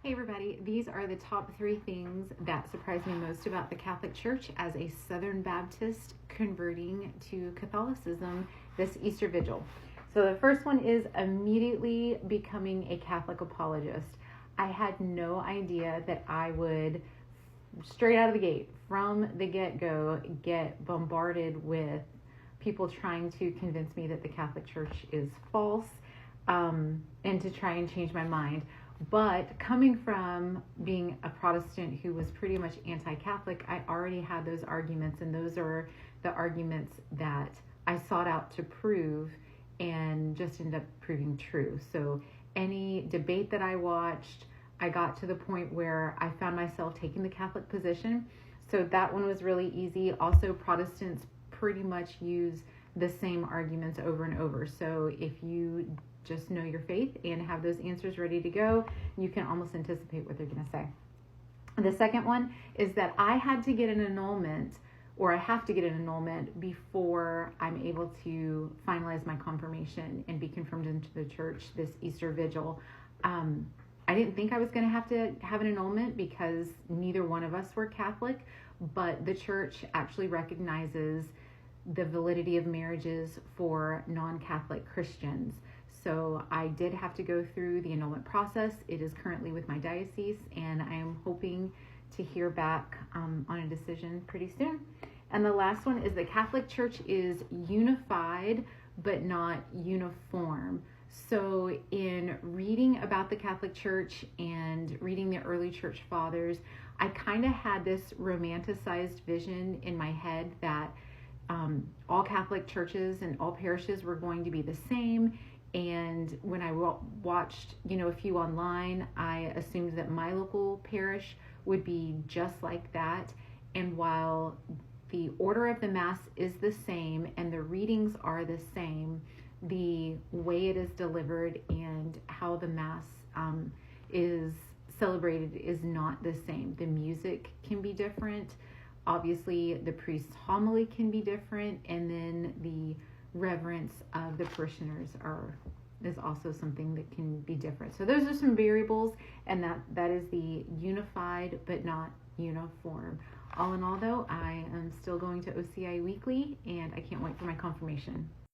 Hey everybody, these are the top 3 things that surprised me most about the Catholic Church as a Southern Baptist converting to Catholicism this Easter Vigil. So the first one is immediately becoming a Catholic apologist. I had no idea that I would, straight out of the gate, from the get-go, get bombarded with people trying to convince me that the Catholic Church is false, and to try and change my mind. But coming from being a Protestant who was pretty much anti-Catholic, I already had those arguments, and those are the arguments that I sought out to prove and just ended up proving true. So any debate that I watched, I got to the point where I found myself taking the Catholic position. So that one was really easy. Also, Protestants pretty much use the same arguments over and over. So if you just know your faith and have those answers ready to go, you can almost anticipate what they're going to say. The second one is that I had to get an annulment, or I have to get an annulment before I'm able to finalize my confirmation and be confirmed into the church this Easter Vigil. I didn't think I was going to have an annulment because neither one of us were Catholic, but the church actually recognizes the validity of marriages for non-Catholic Christians. So I did have to go through the annulment process. It is currently with my diocese, and I am hoping to hear back on a decision pretty soon. And the last one is the Catholic Church is unified but not uniform. So in reading about the Catholic Church and reading the early church fathers, I kind of had this romanticized vision in my head that all Catholic churches and all parishes were going to be the same. And when I watched, a few online, I assumed that my local parish would be just like that. And while the order of the Mass is the same and the readings are the same, the way it is delivered and how the Mass is celebrated is not the same. The music can be different. Obviously, the priest's homily can be different, and then the reverence of the parishioners is also something that can be different. So those are some variables, and that is the unified but not uniform. All in all, though, I am still going to OCI weekly, and I can't wait for my confirmation.